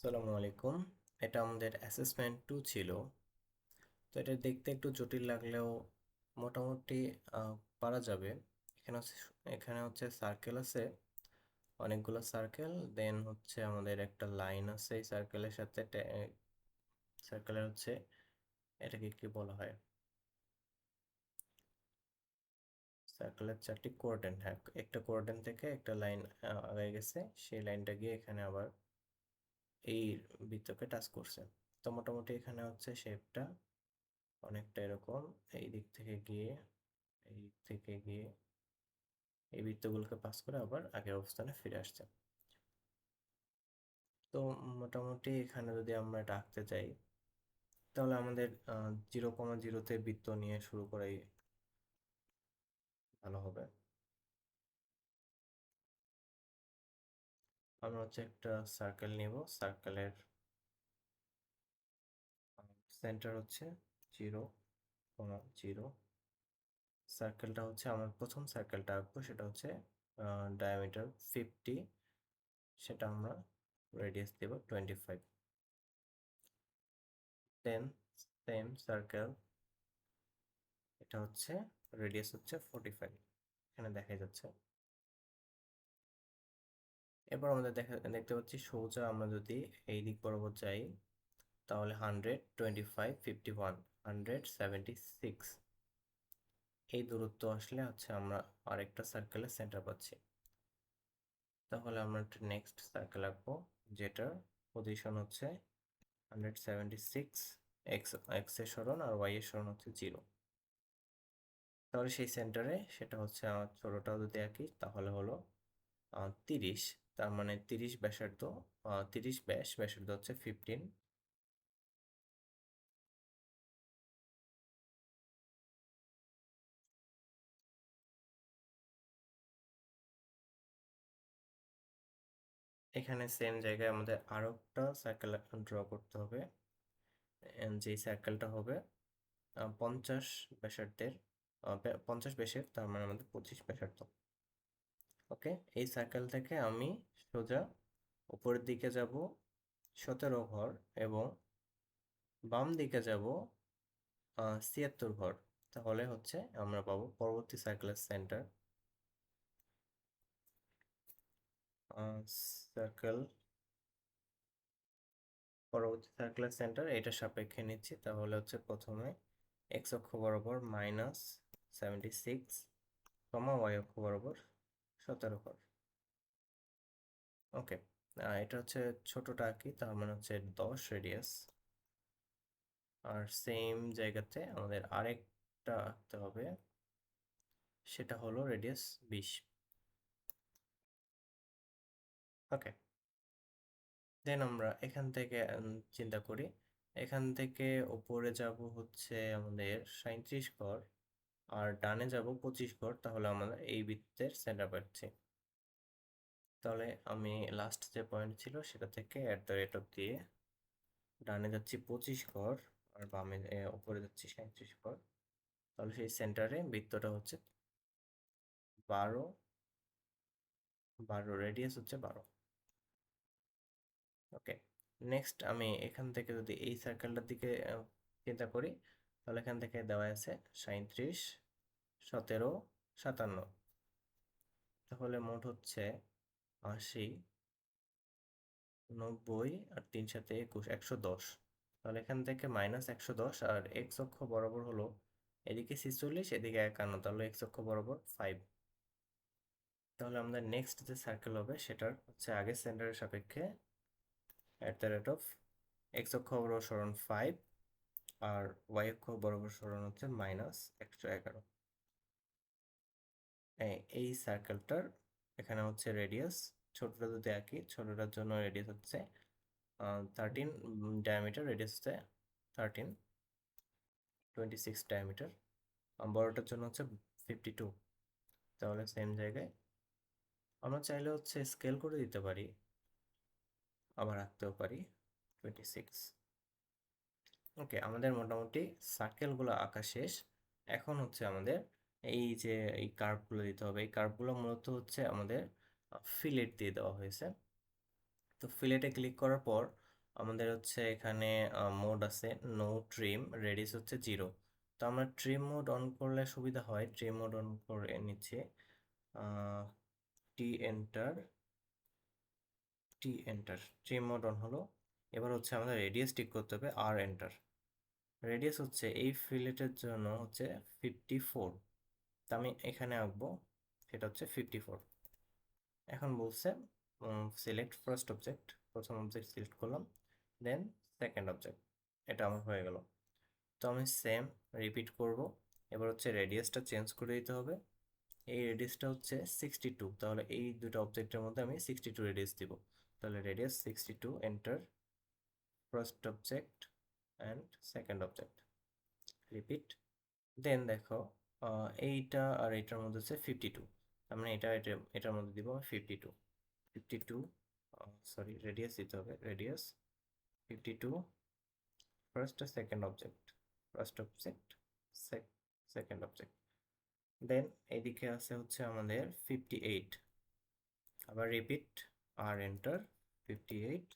আসসালামু আলাইকুম। এটা আমাদের অ্যাসেসমেন্ট 2 ছিল। তো এটা দেখতে একটু জটিল লাগলেও মোটামুটি আহ, পারা যাবে। এখানে হচ্ছে সার্কেল আছে, অনেকগুলো সার্কেল। দেন হচ্ছে আমাদের একটা লাইন আছে, এই সার্কেলের সাথে সার্কেলের হচ্ছে এটাকে কি বলা হয়, সার্কেলের চারটি কোঅর্ডিনেট। হ্যাঁ, একটা কোঅর্ডিনেট থেকে একটা লাইন আগায় গেছে, সেই লাইনটা গিয়ে এখানে আবার এই বৃত্তকে টাচ করছে। তো মোটামুটি এখানে হচ্ছে শেপটা অনেকটা এরকম, এই দিক থেকে গিয়ে এই দিক থেকে গিয়ে এই বৃত্তগুলোকে পাস করে আবার আগের অবস্থানে ফিরে আসছে। তো মোটামুটি এখানে যদি আমরা এটা আঁকতে যাই, তাহলে আমাদের 0,0-তে বৃত্ত নিয়ে শুরু করাই ভালো হবে। আমরা হচ্ছে একটা সার্কেল নিব, সার্কেলের সেন্টার হচ্ছে 0,0। সার্কেলটা হচ্ছে আমার প্রথম সার্কেলটা আঁকবো, সেটা হচ্ছে ডায়ামিটার 50, সেটা আমরা রেডিয়াস দেব 25। দেন সেম সার্কেল, এটা হচ্ছে রেডিয়াস হচ্ছে 45, এখানে দেখা যাচ্ছে। এরপর আমাদের দেখতে পাচ্ছি সোজা আমরা যদি এই দিক বরাবর যাই, তাহলে 125, 51, 176 এই দূরত্ব আসলে হচ্ছে আমরা আরেকটা সার্কেলের সেন্টার পাচ্ছি। তাহলে আমরা একটা নেক্সট সার্কেল আঁকবো, যেটার পজিশন হচ্ছে 176, এক্স এর সরণ আর ওয়াই এর সরণ হচ্ছে 0। তাহলে সেই সেন্টারে সেটা হচ্ছে আমার ছোটটাও যদি আঁকি, তাহলে হলো 30। তার মানে 30 ব্যাসার্ধ, 30 ব্যাসার্ধ হচ্ছে 15। এখানে সেম জায়গায় আমাদের আরো একটা সার্কেল ড্র করতে হবে, যেই সার্কেলটা হবে 50 ব্যাসার্ধের, 50 ব্যাসের, তার মানে আমাদের 25 ব্যাসার্ধ। ওকে, এই সার্কেল থেকে আমি সোজা উপরের দিকে যাব 17 ঘর, এবং বাম দিকে যাব 76 ঘর। তাহলে হচ্ছে আমরা পাবো পরবর্তী সার্কেলের সেন্টার। সার্কেল পরবর্তী সার্কেলের সেন্টার এটা সাপেক্ষে নিচ্ছি, তাহলে হচ্ছে প্রথমে এক্স অক্ষ বরাবর -76, ওয়াই অক্ষ বরাবর 17 ঘর। ওকে, এটা হচ্ছে ছোটটা আঁকি, তার মানে হচ্ছে 10 রেডিয়াস। আর সেম জায়গাতে আমাদের আরেকটা আঁকতে হবে, সেটা হলো রেডিয়াস 20। ওকে, দেন আমরা এখান থেকে চিন্তা করি, এখান থেকে উপরে যাব হচ্ছে আমাদের 37 ঘর, আর ডানে যাব 25 ঘর। তাহলে আমরা এই বৃত্তের সেন্টার পাচ্ছি। তাহলে আমি লাস্ট যে পয়েন্ট ছিল সেটা থেকে @ দিয়ে ডানে যাচ্ছি 25 ঘর, আর বামে উপরে যাচ্ছি 37 ঘর। তাহলে সেই সেন্টারে বৃত্তটা হচ্ছে 12, 12 রেডিয়াস হচ্ছে 12। ওকে, নেক্সট আমি এখান থেকে যদি এই সার্কেলটার দিকে চিন্তা করি, তাহলে এখান থেকে দেওয়া আছে 37, 17, 57। তাহলে মোট হচ্ছে 80, 90 আর 3 × 7 = 21, 110। তাহলে এখান থেকে -110, আর এক্স অক্ষ বরাবর হলো এদিকে 46, এদিকে 51, তাহলে এক্স অক্ষ বরাবর 5। তাহলে আমাদের নেক্সট যে সার্কেল হবে সেটার হচ্ছে আগের সেন্টারের সাপেক্ষে এক্স অক্ষ বরাবর সরণ 5, আর ওয়াই অক্ষ বরাবর সরণ হচ্ছে -111। এই সার্কেলটার এখানে হচ্ছে রেডিয়াস, ছোটটা যদি আঁকি, ছোটটার জন্য রেডিয়াস হচ্ছে 13, ডায়ামিটার রেডিয়াস হচ্ছে 13, 26 ডায়ামিটার। বড়টার জন্য হচ্ছে 52। তাহলে সেম জায়গায় আমরা চাইলে হচ্ছে স্কেল করে দিতে পারি, আবার আঁকতেও পারি 26। ওকে, আমাদের মোটামুটি সার্কেলগুলো আঁকা শেষ। এখন হচ্ছে আমাদের এই যে এই কার্ভগুলো দিতে হবে। এই কার্ভগুলো মূলত হচ্ছে আমাদের ফিলেট দিয়ে দেওয়া হয়েছে। তো ফিলেটে ক্লিক করার পর আমাদের হচ্ছে এখানে মোড আছে নো ট্রিম, রেডিয়াস হচ্ছে 0। তো আমরা ট্রিম মোড অন করলে সুবিধা হয়, ট্রিম মোড অন করে নিচ্ছে টি এন্টার, ট্রিম মোড অন হলো। এবার হচ্ছে আমাদের রেডিয়াস ঠিক করতে হবে, আর এন্টার। রেডিয়াস হচ্ছে এই ফিলেটের জন্য হচ্ছে 54, তা আমি এখানে আঁকবো, সেটা হচ্ছে 54। এখন বলছে সিলেক্ট ফার্স্ট অবজেক্ট, প্রথম অবজেক্ট সিলেক্ট করলাম, দেন সেকেন্ড অবজেক্ট, এটা আমার হয়ে গেল। তো আমি সেম রিপিট করব। এবার হচ্ছে রেডিয়াসটা চেঞ্জ করে দিতে হবে, এই রেডিয়াসটা হচ্ছে 62, তাহলে এই দুটো অবজেক্টের মধ্যে আমি 62 রেডিয়াস দিব। তাহলে radius 62, enter, first object and second object, repeat. Then দেখো এইটা আর এইটার মধ্যে হচ্ছে 52, তার মানে এটার মধ্যে দিব আমি 52, 52, সরি রেডিয়াস দিতে হবে, radius 52, first second object, first object, second object. Then এইদিকে আছে হচ্ছে আমাদের 58, আবার রিপিট, আর এন্টার, 58,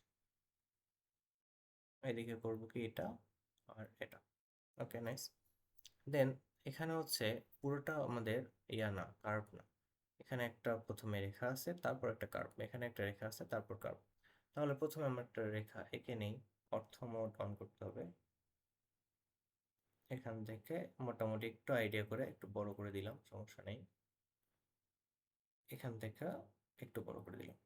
এদিকে করব কি এটা আর এটা। ওকে, নাইস। দেন এখানে হচ্ছে পুরোটা আমাদের ইয়া না, কার্ভ না, এখানে একটা প্রথমে রেখা আছে, তারপর একটা কার্ভ, এখানে একটা রেখা আছে, তারপর কার্ভ। তাহলে প্রথমে আমরা একটা রেখা এঁকে নেই, অর্থ মোড অন করতে হবে। এখান থেকে মোটামুটি একটু আইডিয়া করে একটু বড় করে দিলাম, সমস্যা নেই। এখান থেকে একটু বড় করে দিলাম।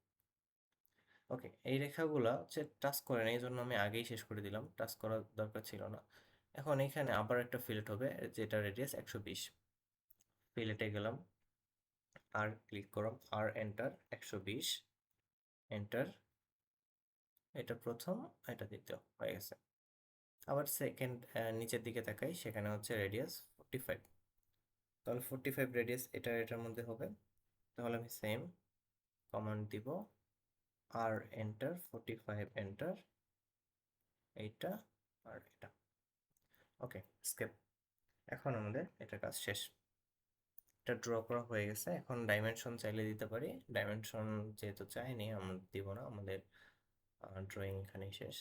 ওকে, এই রেখাগুলা হচ্ছে টাচ করে না, এই জন্য আমি আগেই শেষ করে দিলাম, টাচ করার দরকার ছিল না। এখন এখানে আবার একটা ফিলেট হবে, যেটা রেডিয়াস 120। ফিলেটে গেলাম, আর ক্লিক করলাম, আর এন্টার, 120, এন্টার, এটা প্রথম, এটা দ্বিতীয়, হয়ে গেছে। আবার সেকেন্ড নিচের দিকে তাকাই, সেখানে হচ্ছে রেডিয়াস 45, তাহলে 45 রেডিয়াস এটার মধ্যে হবে। তাহলে আমি সেম কমান্ড দিব, আর এন্টার, 45, এন্টার, এইটা আর এটা। ওকে, স্কেপ। এখন আমাদের এটার কাজ শেষ, এটা ড্র করা হয়ে গেছে। এখন ডাইমেনশন চাইলে দিতে পারি, ডাইমেনশন যেহেতু চাইনি আমরা দিব না, আমাদের ড্রয়িং এখানেই শেষ।